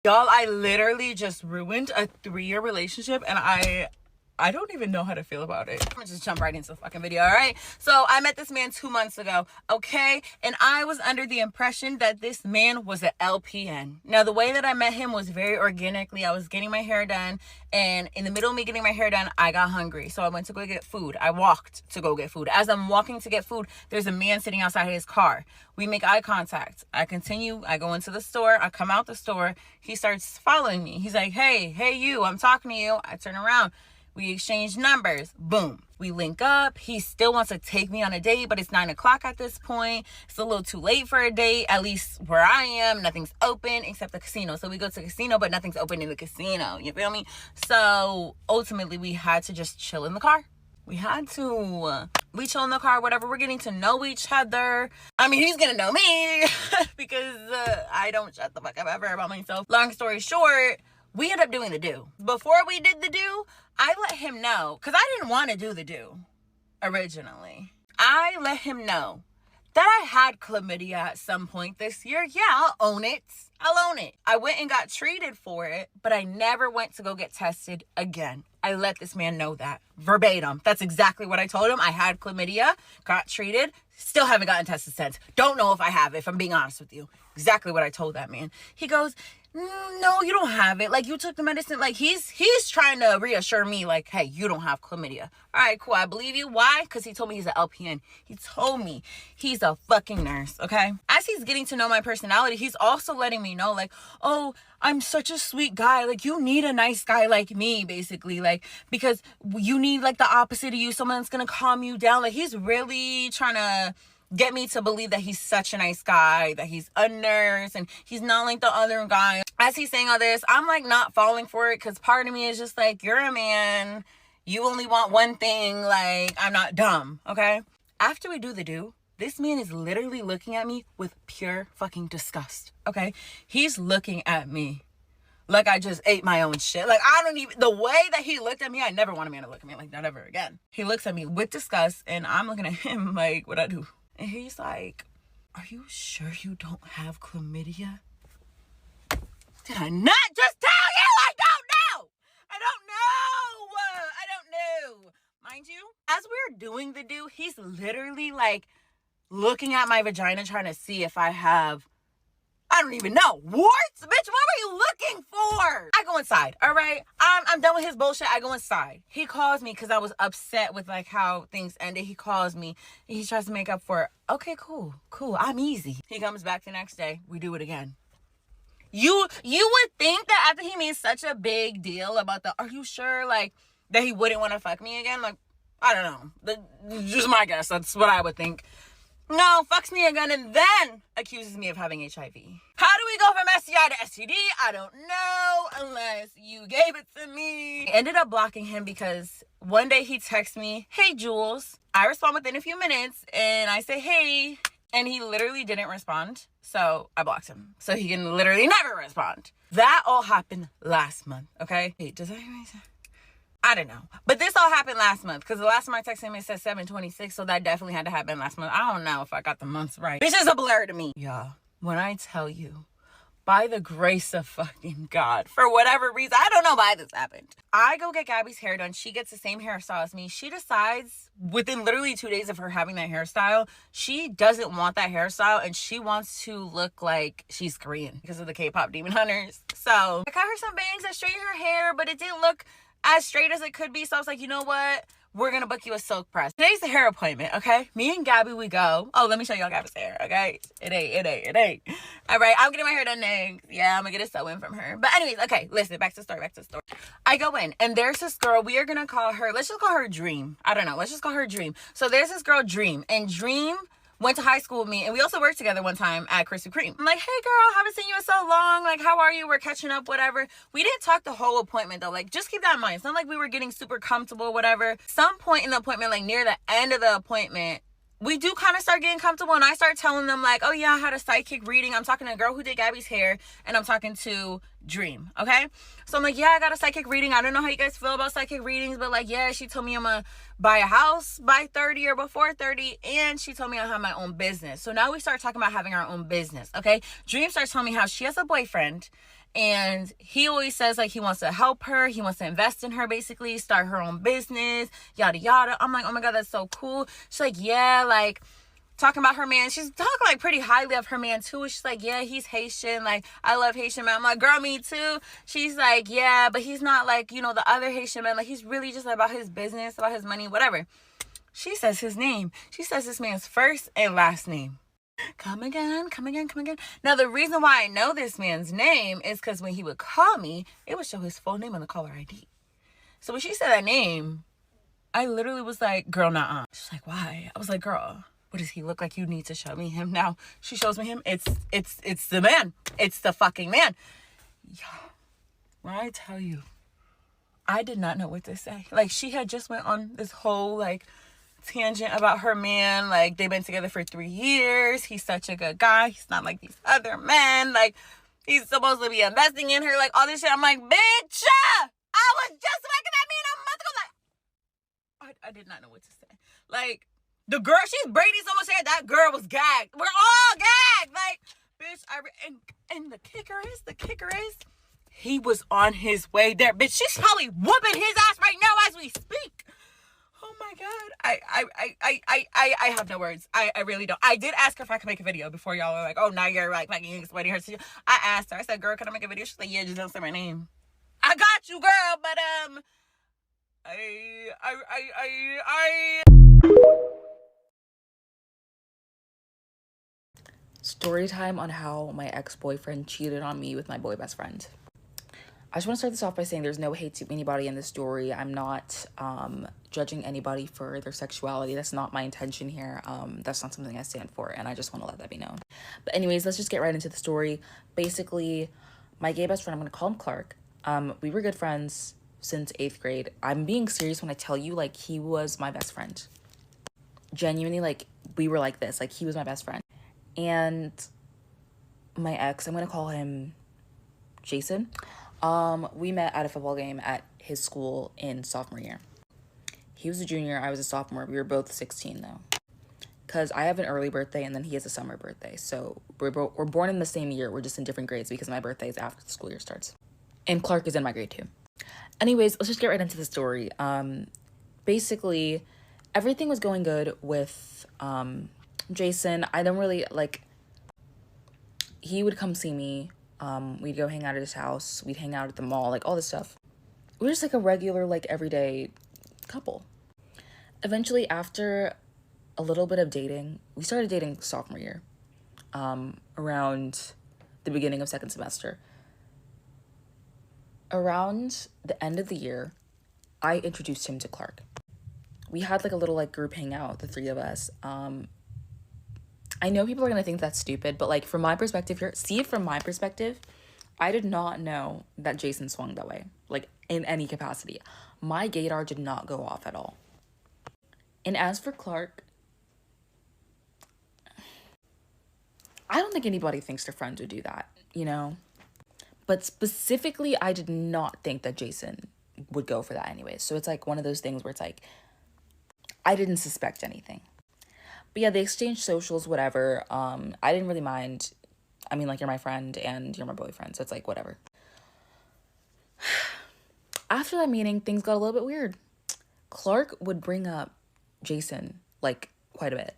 Y'all, I literally just ruined a 3-year relationship, and I don't even know how to feel about it. I'm gonna just jump right into the fucking video, all right? So I met this man 2 months ago, okay? And I was under the impression that this man was an LPN. Now, the way that I met him was very organically. I was getting my hair done, and in the middle of me getting my hair done, I got hungry. So I went to go get food. I walked to go get food. As I'm walking to get food, there's a man sitting outside his car. We make eye contact. I continue. I go into the store. I come out the store. He starts following me. He's like, hey, you, I'm talking to you. I turn around. We exchange numbers. Boom. We link up. He still wants to take me on a date, but it's 9 o'clock at this point. It's a little too late for a date, at least where I am. Nothing's open except the casino. So we go to the casino, but nothing's open in the casino. You feel me? So ultimately, we had to just chill in the car. We chill in the car, whatever. We're getting to know each other. I mean, he's gonna know me because I don't shut the fuck up ever about myself. Long story short, we ended up doing the do. Before we did the do, I let him know, because I didn't want to do the do originally. I let him know that I had chlamydia at some point this year. Yeah, I'll own it. I went and got treated for it, but I never went to go get tested again. I let this man know that verbatim. That's exactly what I told him. I had chlamydia, got treated, still haven't gotten tested since. Don't know if I have it, if I'm being honest with you. Exactly what I told that man. He goes, no, you don't have it. Like, you took the medicine. Like, he's trying to reassure me, like, hey, you don't have chlamydia. All right, cool. I believe you. Why? Because he told me he's an LPN. He told me he's a fucking nurse, okay? As he's getting to know my personality, he's also letting me know, like, oh, I'm such a sweet guy. Like, you need a nice guy like me, basically. Like, because you need, like, the opposite of you. Someone that's going to calm you down. Like, he's really trying to get me to believe that he's such a nice guy, that he's a nurse, and he's not like the other guy. As he's saying all this, I'm like not falling for it, because part of me is just like, you're a man, you only want one thing, like, I'm not dumb, okay? After we do the do, this man is literally looking at me with pure fucking disgust, okay? He's looking at me like I just ate my own shit. Like, the way that he looked at me, I never want a man to look at me like that ever again. He looks at me with disgust, and I'm looking at him like, what I do? And he's like, are you sure you don't have chlamydia? Did I not just tell you? I don't know. Mind you, as we're doing the do, he's literally like looking at my vagina trying to see if I have, I don't even know, warts? Bitch, what were you looking for? I go inside, all right? I'm done with his bullshit. I go inside. He calls me because I was upset with like how things ended. He calls me. He tries to make up for it. Okay, cool. I'm easy. He comes back the next day. We do it again. You would think that after he made such a big deal about are you sure, like, that he wouldn't want to fuck me again? Like, I don't know. Just my guess. That's what I would think. No, fucks me again and then accuses me of having HIV. How do we go from STI to STD? I don't know unless you gave it to me. I ended up blocking him because one day he texts me, hey, Jules. I respond within a few minutes and I say, hey. And he literally didn't respond. So I blocked him. So he can literally never respond. That all happened last month, okay? Wait, does that make sense? I don't know. But this all happened last month because the last time I texted him, it said 7/26. So that definitely had to happen last month. I don't know if I got the months right. Bitch is a blur to me. Yeah. When I tell you, by the grace of fucking God, for whatever reason, I don't know why this happened. I go get Gabby's hair done. She gets the same hairstyle as me. She decides within literally 2 days of her having that hairstyle, she doesn't want that hairstyle and she wants to look like she's Korean because of the K-pop Demon Hunters. So I cut her some bangs, I straightened her hair, but it didn't look as straight as it could be. So I was like, you know what? We're going to book you a silk press. Today's the hair appointment, okay? Me and Gabby, we go. Oh, let me show y'all Gabby's hair, okay? It ain't. All right, I'm getting my hair done next. Yeah, I'm going to get a sew-in from her. But anyways, okay, listen, back to the story. I go in, and there's this girl. We are going to call her, let's just call her Dream. I don't know. Let's just call her Dream. So there's this girl, Dream. And Dream went to high school with me, and we also worked together one time at Krispy Kreme. I'm like, hey girl, haven't seen you in so long. Like, how are you? We're catching up, whatever. We didn't talk the whole appointment though. Like, just keep that in mind. It's not like we were getting super comfortable, whatever. Some point in the appointment, like near the end of the appointment, we do kind of start getting comfortable, and I start telling them like, oh yeah, I had a psychic reading. I'm talking to a girl who did Gabby's hair, and I'm talking to Dream, okay? So I'm like, yeah, I got a psychic reading. I don't know how you guys feel about psychic readings, but like, yeah, she told me I'm gonna buy a house by 30 or before 30, and she told me I have my own business. So now we start talking about having our own business, okay? Dream starts telling me how she has a boyfriend, And he always says like he wants to help her, he wants to invest in her, basically start her own business, yada yada. I'm like, oh my god, that's so cool. She's like, yeah, like talking about her man. She's talking like pretty highly of her man too. She's like, yeah, he's Haitian, like I love Haitian men. I'm like, girl, me too. She's like, yeah, but he's not like, you know, the other Haitian men. Like he's really just about his business, about his money, whatever. She says his name. She says this man's first and last name. Come again, come again, come again. Now, the reason why I know this man's name is because when he would call me, it would show his full name on the caller ID. So when she said that name, I literally was like, girl, nah. She's like, why? I was like, girl, what does he look like? You need to show me him. Now, she shows me him. It's the man. It's the fucking man. Yo, when I tell you, I did not know what to say. Like, she had just went on this whole, like, tangent about her man. Like, they've been together for 3 years. He's such a good guy. He's not like these other men. Like, he's supposed to be investing in her. Like, all this shit. I'm like, bitch, I was just making that man a month ago. Like, I did not know what to say. Like, the girl, she's Brady's almost hair. That girl was gagged. We're all gagged. Like, bitch, and the kicker is, he was on his way there. Bitch, she's probably whooping his ass right now as we speak. Oh my god. I have no words. I really don't. I did ask her if I could make a video before y'all were like, oh, now you're like making explaining her to. I asked her. I said, girl, can I make a video? She's like, yeah, just don't say my name. I got you, girl, but Story time on how my ex-boyfriend cheated on me with my boy best friend. I just want to start this off by saying there's no hate to anybody in this story. I'm not judging anybody for their sexuality. That's not my intention here. That's not something I stand for, and I just want to let that be known. But anyways, let's just get right into the story. Basically, my gay best friend, I'm going to call him Clark. We were good friends since 8th grade. I'm being serious when I tell you, like, he was my best friend. Genuinely, like, we were like this. Like, he was my best friend. And my ex, I'm going to call him Jason. We met at a football game at his school in sophomore year. He was a junior, I was a sophomore. We were both 16 though. Because I have an early birthday and then he has a summer birthday. So we're born in the same year. We're just in different grades because my birthday is after the school year starts. And Clark is in my grade too. Anyways, let's just get right into the story. Basically, everything was going good with Jason. I don't really, like, he would come see me. We'd go hang out at his house. We'd hang out at the mall, like, all this stuff. We were just, like, a regular, like, everyday couple. Eventually, after a little bit of dating, we started dating sophomore year, around the beginning of second semester. Around the end of the year, I introduced him to Clark. We had, like, a little, like, group hangout, the three of us. I know people are going to think that's stupid, but, like, from my perspective here, see it from my perspective, I did not know that Jason swung that way, like, in any capacity. My gaydar did not go off at all. And as for Clark, I don't think anybody thinks their friends would do that, you know? But specifically, I did not think that Jason would go for that anyways. So it's, like, one of those things where it's, like, I didn't suspect anything. But yeah, they exchanged socials, whatever. I didn't really mind. I mean, like, you're my friend and you're my boyfriend, so it's like, whatever. After that meeting, things got a little bit weird. Clark would bring up Jason, like, quite a bit.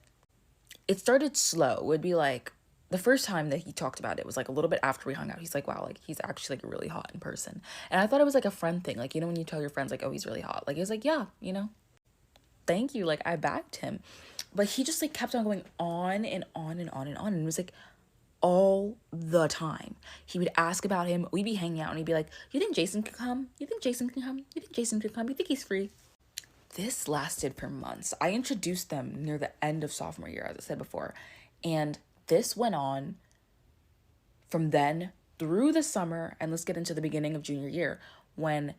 It started slow. It would be, like, the first time that he talked about it was, like, a little bit after we hung out. He's like, wow, like, he's actually, like, really hot in person. And I thought it was, like, a friend thing. Like, you know, when you tell your friends, like, oh, he's really hot. Like, it was like, yeah, you know, thank you. Like, I backed him. But he just, like, kept on going on and on and on and on. And it was, like, all the time. He would ask about him. We'd be hanging out and he'd be like, you think Jason can come? You think Jason can come? You think Jason can come? You think he's free? This lasted for months. I introduced them near the end of sophomore year, as I said before. And this went on from then through the summer. And let's get into the beginning of junior year when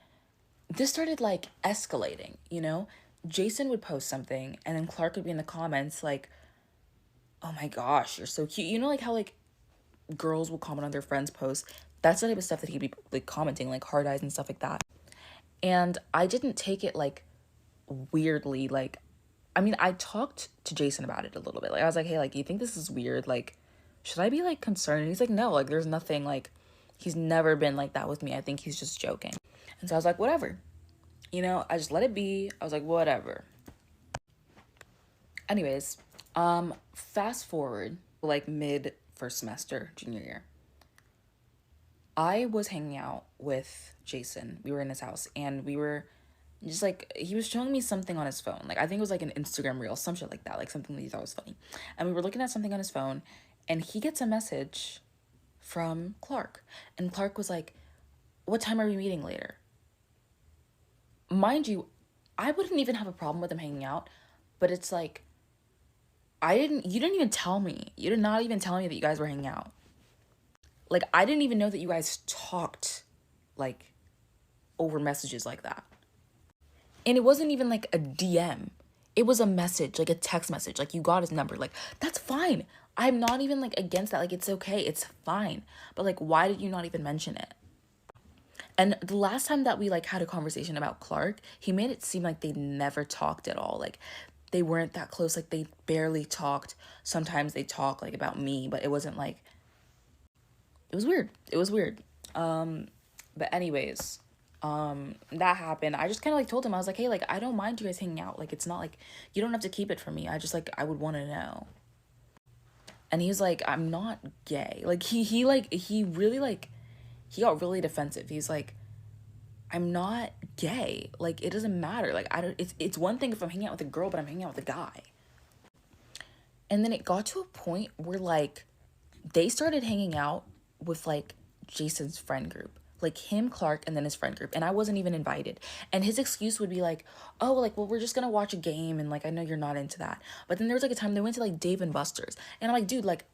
this started, like, escalating, you know? Jason would post something and then Clark would be in the comments like, oh my gosh, you're so cute. You know, like, how, like, girls will comment on their friends' posts? That's the type of stuff that he'd be, like, commenting, like, hard eyes and stuff like that. And I didn't take it, like, weirdly. Like, I mean, I talked to Jason about it a little bit. Like, I was like, hey, like, you think this is weird? Like, should I be, like, concerned? And he's like, no, like, there's nothing, like, He's never been like that with me. I think he's just joking. And so I was like, whatever. You know, I just let it be. I was like, whatever. Anyways, fast forward like mid first semester, junior year. I was hanging out with Jason. We were in his house and we were just like, he was showing me something on his phone. Like, I think it was like an Instagram reel, some shit like that, like something that he thought was funny. And we were looking at something on his phone and he gets a message from Clark. And Clark was like, what time are we meeting later? Mind you, I wouldn't even have a problem with him hanging out, but it's like, you didn't even tell me. You did not even tell me that you guys were hanging out. Like, I didn't even know that you guys talked, like, over messages like that. And it wasn't even, like, a DM. It was a message, like, a text message. Like, you got his number. Like, that's fine. I'm not even, like, against that. Like, it's okay. It's fine. But, like, why did you not even mention it? And the last time that we, like, had a conversation about Clark, he made it seem like they never talked at all. Like, they weren't that close. Like, they barely talked. Sometimes they talk, like, about me, but it wasn't, like... It was weird. It was weird. But anyways, that happened. I just kind of like told him, I was like, hey, like, I don't mind you guys hanging out. Like, it's not like, you don't have to keep it from me. I just like, I would want to know. And he was like, I'm not gay. Like, he really like, he got really defensive. He's like, I'm not gay. Like, it doesn't matter. Like, it's one thing if I'm hanging out with a girl, but I'm hanging out with a guy. And then it got to a point where like, they started hanging out with like Jason's friend group, like him, Clark, and then his friend group, and I wasn't even invited. And his excuse would be like, oh, like, well, we're just gonna watch a game, and like, I know you're not into that. But then there was like a time they went to like Dave and Buster's, and I'm like, dude, like,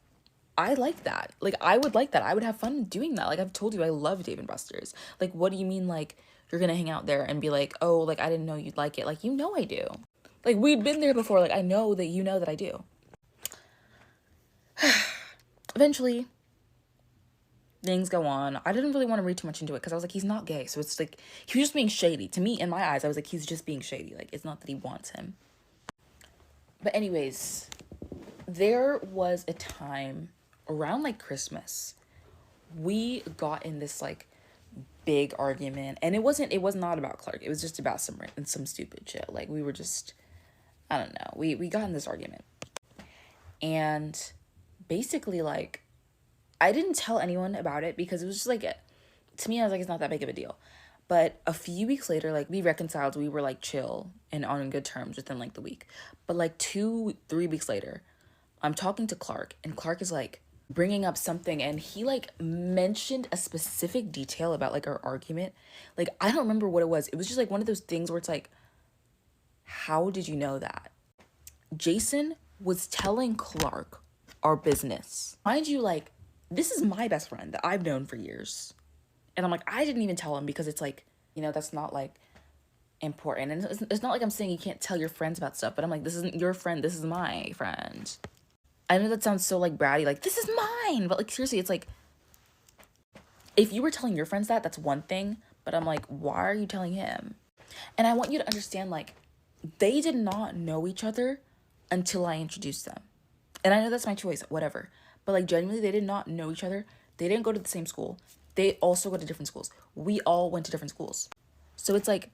I like that. Like, I would like that. I would have fun doing that. Like, I've told you I love Dave and Buster's. Like, what do you mean, like, you're gonna hang out there and be like, oh, like, I didn't know you'd like it. Like, you know I do. Like, we'd been there before. Like, I know that you know that I do. Eventually, things go on. I didn't really want to read too much into it because I was like, he's not gay. So it's like, he was just being shady. To me, in my eyes, I was like, he's just being shady. Like, it's not that he wants him. But anyways, there was a time around like Christmas, we got in this like big argument. And it was not about Clark. It was just about some stupid shit. Like, we were just, I don't know. We got in this argument. And basically, like, I didn't tell anyone about it because it was just like, to me, I was like, it's not that big of a deal. But a few weeks later, like, we reconciled. We were like chill and on good terms within like the week. But like 2-3 weeks later, I'm talking to Clark, and Clark is like bringing up something, and he like mentioned a specific detail about like our argument. Like, I don't remember what it was. It was just like one of those things where it's like, how did you know that? Jason was telling Clark our business. Mind you, like, this is my best friend that I've known for years. And I'm like, I didn't even tell him because it's like, you know, that's not like important. And it's not like I'm saying you can't tell your friends about stuff, but I'm like, this isn't your friend, this is my friend. I know that sounds so like bratty, like, this is mine. But like, seriously, it's like, if you were telling your friends that, that's one thing. But I'm like, why are you telling him? And I want you to understand, like, they did not know each other until I introduced them. And I know that's my choice, whatever. But like, genuinely, they did not know each other. They didn't go to the same school. They also go to different schools. We all went to different schools. So it's like,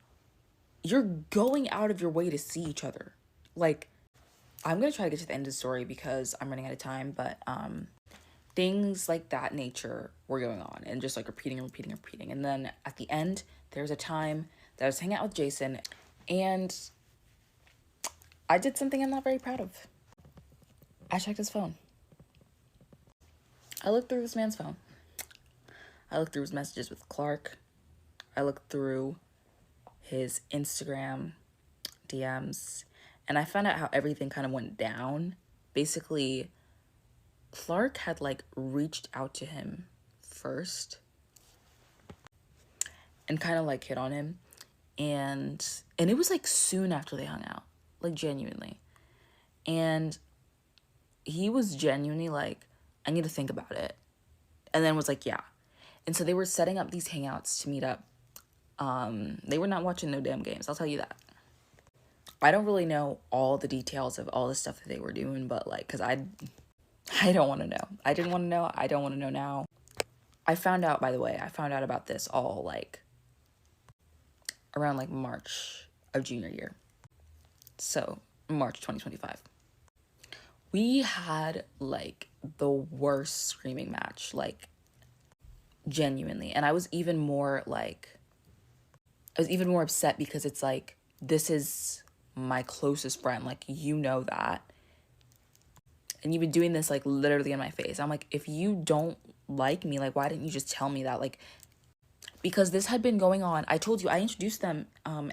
you're going out of your way to see each other. Like, I'm going to try to get to the end of the story because I'm running out of time. But things like that nature were going on. And just like repeating. And then at the end, there was a time that I was hanging out with Jason. And I did something I'm not very proud of. I checked his phone. I looked through this man's phone. I looked through his messages with Clark. I looked through his Instagram DMs. And I found out how everything kind of went down. Basically, Clark had like reached out to him first. And kind of like hit on him. And it was like soon after they hung out. Like, genuinely. And he was genuinely like, I need to think about it. And then was like, yeah. And so they were setting up these hangouts to meet up. They were not watching no damn games, I'll tell you that. I don't really know all the details of all the stuff that they were doing, but like, because I don't want to know. I didn't want to know. I don't want to know now. I found out, by the way, I found out about this all like around like March of junior year. So March 2025. We had like the worst screaming match, like genuinely. And I was even more upset because it's like, this is my closest friend. Like, you know that. And you've been doing this like literally in my face. I'm like, if you don't like me, like, why didn't you just tell me that? Like, because this had been going on. I told you, I introduced them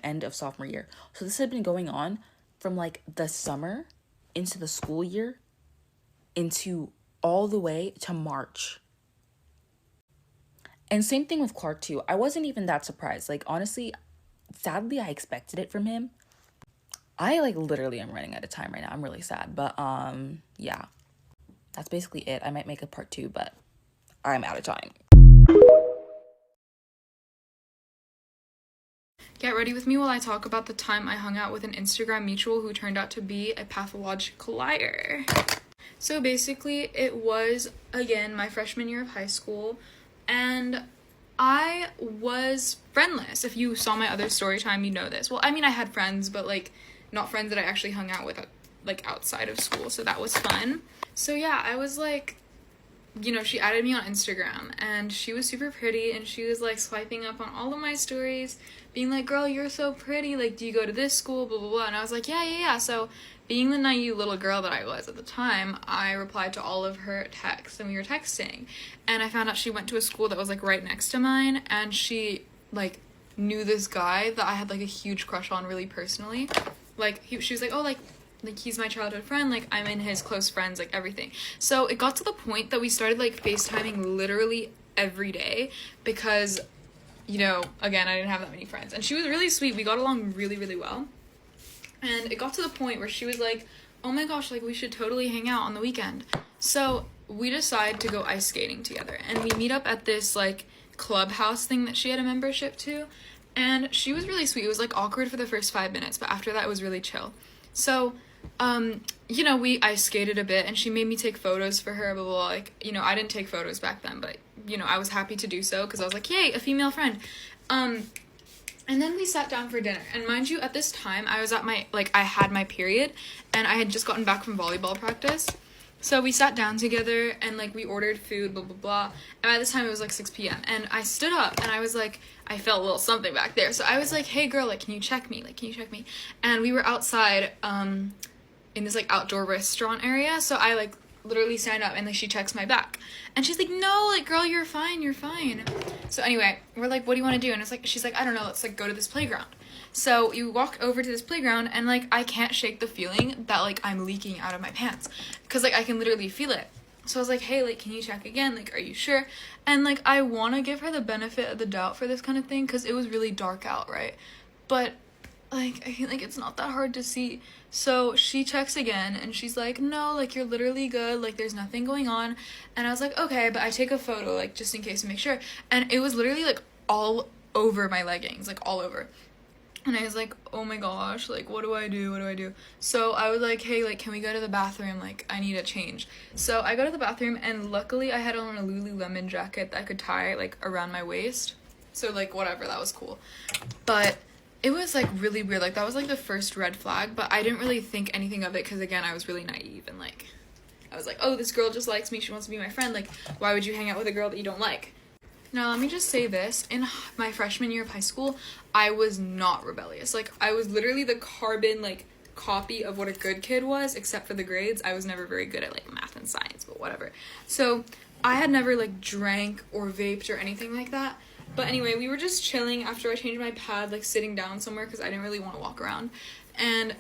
end of sophomore year. So this had been going on from like the summer into the school year into all the way to March. And same thing with Clark too. I wasn't even that surprised. Like, honestly, sadly, I expected it from him. I like literally am running out of time right now. I'm really sad. But yeah, that's basically it. I might make a part 2, but I'm out of time. Get ready with me while I talk about the time I hung out with an Instagram mutual who turned out to be a pathological liar. So basically, it was, again, my freshman year of high school, and I was friendless. If you saw my other story time, you know this. Well, I mean, I had friends, but, like, not friends that I actually hung out with, like, outside of school, so that was fun. So, yeah, I was, like, you know, she added me on Instagram, and she was super pretty, and she was, like, swiping up on all of my stories, being like, girl, you're so pretty, like, do you go to this school, blah, blah, blah, and I was like, yeah, so, being the naive little girl that I was at the time, I replied to all of her texts, and we were texting, and I found out she went to a school that was, like, right next to mine, and she, like, knew this guy that I had, like, a huge crush on really personally. Like, she was like, oh, like, he's my childhood friend, like, I'm in his close friends, like, everything. So it got to the point that we started, like, FaceTiming literally every day because, you know, again, I didn't have that many friends. And she was really sweet. We got along really, really well. And it got to the point where she was like, oh my gosh, like, we should totally hang out on the weekend. So we decide to go ice skating together. And we meet up at this, like, clubhouse thing that she had a membership to. And she was really sweet. It was, like, awkward for the first 5 minutes, but after that, it was really chill. So, you know, we ice skated a bit, and she made me take photos for her, blah, blah, blah. Like, you know, I didn't take photos back then, but, you know, I was happy to do so, because I was like, yay, a female friend. And then we sat down for dinner, and mind you, at this time, I was at I had my period, and I had just gotten back from volleyball practice. So we sat down together, and, like, we ordered food, blah, blah, blah, and by this time, it was, like, 6 p.m., and I stood up, and I was, like, I felt a little something back there, so I was, like, hey, girl, like, can you check me, and we were outside, in this, like, outdoor restaurant area, so I, like, literally stand up, and, like, she checks my back, and she's like, no, like, girl, you're fine, so anyway, we're like, what do you want to do, and it's like, she's like, I don't know, let's, like, go to this playground. So you walk over to this playground, and, like, I can't shake the feeling that, like, I'm leaking out of my pants, because, like, I can literally feel it. So I was like, hey, like, can you check again? Like, are you sure? And, like, I want to give her the benefit of the doubt for this kind of thing, because it was really dark out, right? But, like, I think, like, it's not that hard to see. So she checks again, and she's like, no, like, you're literally good, like, there's nothing going on. And I was like, okay, but I take a photo, like, just in case to make sure. And it was literally, like, all over my leggings, like, all over. And I was like, oh my gosh, like, what do I do? So I was like, hey, like, can we go to the bathroom? Like, I need a change. So I go to the bathroom, and luckily I had on a Lululemon jacket that I could tie, like, around my waist. So, like, whatever, that was cool. But it was, like, really weird. Like, that was, like, the first red flag, but I didn't really think anything of it because, again, I was really naive, and, like, I was like, oh, this girl just likes me, she wants to be my friend. Like, why would you hang out with a girl that you don't like? Now, let me just say this. In my freshman year of high school, I was not rebellious. Like, I was literally the carbon, like, copy of what a good kid was, except for the grades. I was never very good at, like, math and science, but whatever. So, I had never, like, drank or vaped or anything like that. But anyway, we were just chilling after I changed my pad, like, sitting down somewhere because I didn't really want to walk around. And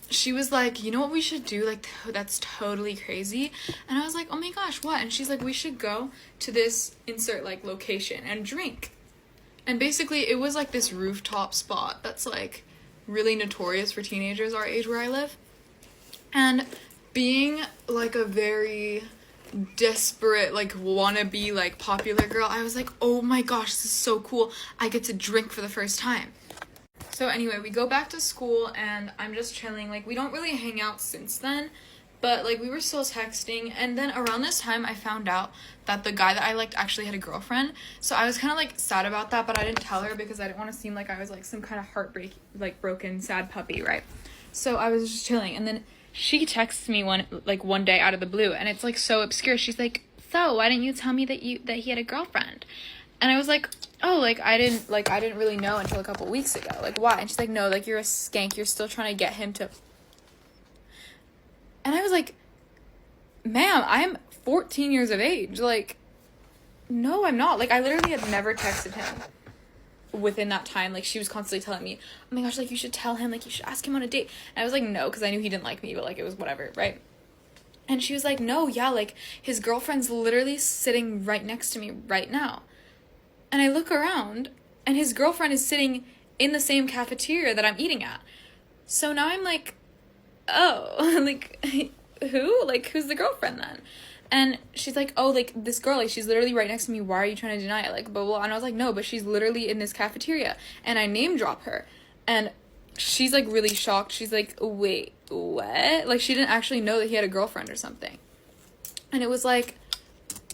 she was like, you know what we should do? Like, that's totally crazy. And I was like, oh my gosh, what? And she's like, we should go to this insert, like, location and drink. And basically, it was, like, this rooftop spot that's, like, really notorious for teenagers our age where I live. And being, like, a very desperate, like, wannabe, like, popular girl, I was like, oh my gosh, this is so cool. I get to drink for the first time. So anyway, we go back to school, and I'm just chilling. Like, we don't really hang out since then, But, like, we were still texting, and then around this time, I found out that the guy that I liked actually had a girlfriend, so I was kind of, like, sad about that, but I didn't tell her because I didn't want to seem like I was, like, some kind of broken, sad puppy, right? So I was just chilling, and then she texts me one day out of the blue, and it's, like, so obscure. She's like, so, why didn't you tell me that he had a girlfriend? And I was like, oh, like, I didn't really know until a couple weeks ago. Like, why? And she's like, no, like, you're a skank, you're still trying to get him to... And I was like, ma'am, I'm 14 years of age. Like, no, I'm not. Like, I literally had never texted him within that time. Like, she was constantly telling me, oh my gosh, like, you should tell him, like, you should ask him on a date. And I was like, no, because I knew he didn't like me, but, like, it was whatever, right? And she was like, no, yeah, like, his girlfriend's literally sitting right next to me right now. And I look around, and his girlfriend is sitting in the same cafeteria that I'm eating at. So now I'm like, oh, like, who? Like, who's the girlfriend then? And she's like, oh, like, this girl, like, she's literally right next to me. Why are you trying to deny it? Like, blah, blah. And I was like, no, but she's literally in this cafeteria. And I name drop her. And she's, like, really shocked. She's like, wait, what? Like, she didn't actually know that he had a girlfriend or something. And it was like,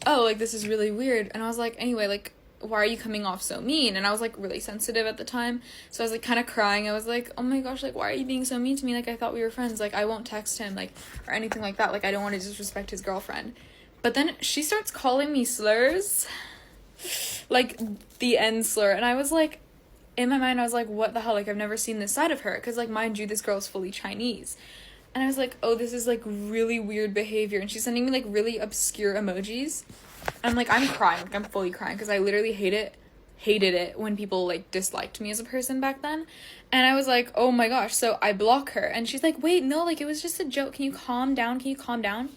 oh, like, this is really weird. And I was like, anyway, like, why are you coming off so mean? And I was, like, really sensitive at the time, so I was, like, kind of crying. I was like, oh my gosh, like, why are you being so mean to me? Like, I thought we were friends. Like, I won't text him, like, or anything like that. Like, I don't want to disrespect his girlfriend. But then she starts calling me slurs, like, the N slur, and I was, like, in my mind, I was like, what the hell? Like, I've never seen this side of her, because, like, mind you, this girl's fully Chinese. And I was like, oh, this is, like, really weird behavior, and she's sending me, like, really obscure emojis. I'm like, I'm crying, like, I'm fully crying, because I literally hated it when people, like, disliked me as a person back then. And I was like, oh my gosh. So I block her, and she's like, wait, no, like, it was just a joke, can you calm down?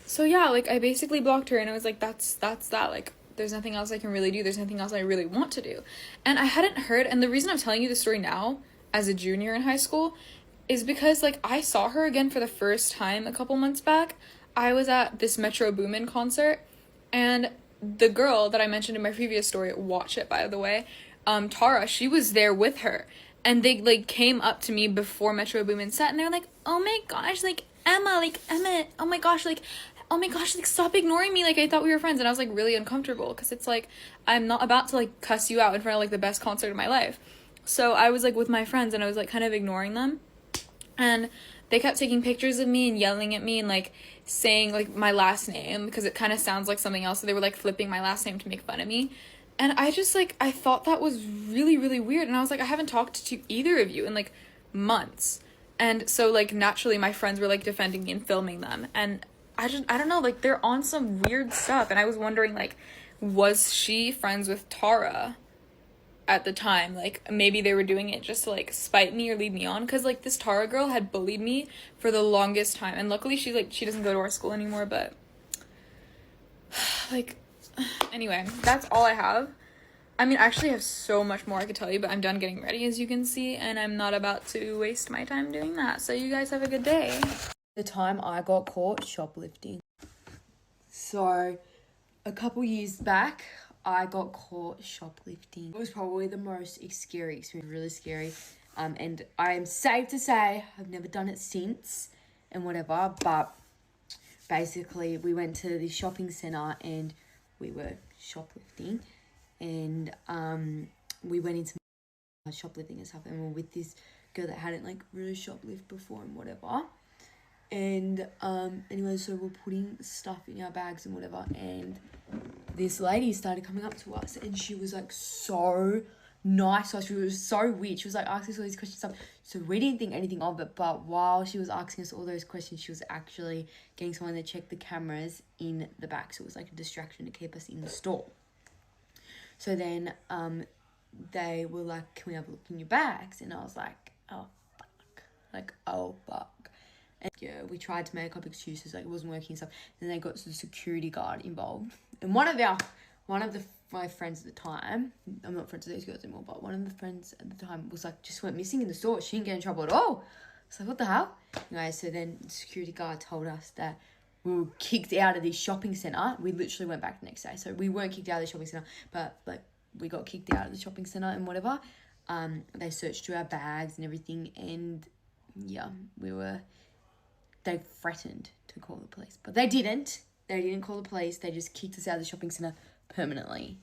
So yeah, like, I basically blocked her, and I was like, that's that, like, there's nothing else I can really do, there's nothing else I really want to do. And I hadn't heard, and the reason I'm telling you the story now, as a junior in high school, is because, like, I saw her again for the first time a couple months back. I was at this Metro Boomin concert, and the girl that I mentioned in my previous story, watch it, by the way, Tara, she was there with her, and they, like, came up to me before Metro Boomin set, and they're like, oh my gosh, like, Emma, oh my gosh, like, stop ignoring me, like, I thought we were friends. And I was, like, really uncomfortable, because it's, like, I'm not about to, like, cuss you out in front of, like, the best concert of my life. So I was, like, with my friends, and I was, like, kind of ignoring them, and they kept taking pictures of me and yelling at me and, like, saying, like, my last name, because it kind of sounds like something else, so they were, like, flipping my last name to make fun of me. And I just, like, I thought that was really, really weird, and I was like, I haven't talked to either of you in, like, months. And so, like, naturally my friends were, like, defending me and filming them, and I don't know, like, they're on some weird stuff, and I was wondering, like, was she friends with Tara at the time? Like, maybe they were doing it just to, like, spite me or lead me on, because, like, this Tara girl had bullied me for the longest time, and luckily she doesn't go to our school anymore, but, like, anyway, that's all I have. I mean, I actually have so much more I could tell you, but I'm done getting ready, as you can see, and I'm not about to waste my time doing that, so you guys have a good day. The time I got caught shoplifting. So, a couple years back, I got caught shoplifting. It was probably the most scary experience, really scary. And I am safe to say I've never done it since and whatever, but basically we went to the shopping centre and we were shoplifting, and we went into shoplifting and stuff, and we were with this girl that hadn't, like, really shoplifted before and whatever. And anyway, so we're putting stuff in our bags and whatever, and this lady started coming up to us, and she was, like, so nice to us. She was so weird. She was, like, asking us all these questions and stuff, so we didn't think anything of it. But while she was asking us all those questions, she was actually getting someone to check the cameras in the back, so it was, like, a distraction to keep us in the store. So then they were like, can we have a look in your bags? And I was like, oh fuck. And yeah, we tried to make up excuses, like, it wasn't working and stuff. Then they got the security guard involved, and one of my friends at the time, I'm not friends with these girls anymore, but one of the friends at the time was like, just went missing in the store. She didn't get in trouble at all. It's like, what the hell? Anyway, so then the security guard told us that we were kicked out of this shopping centre. We literally went back the next day, so we weren't kicked out of the shopping centre, but, like, we got kicked out of the shopping centre and whatever. They searched through our bags and everything, and yeah, they threatened to call the police, but they didn't. They didn't call the police. They just kicked us out of the shopping centre permanently.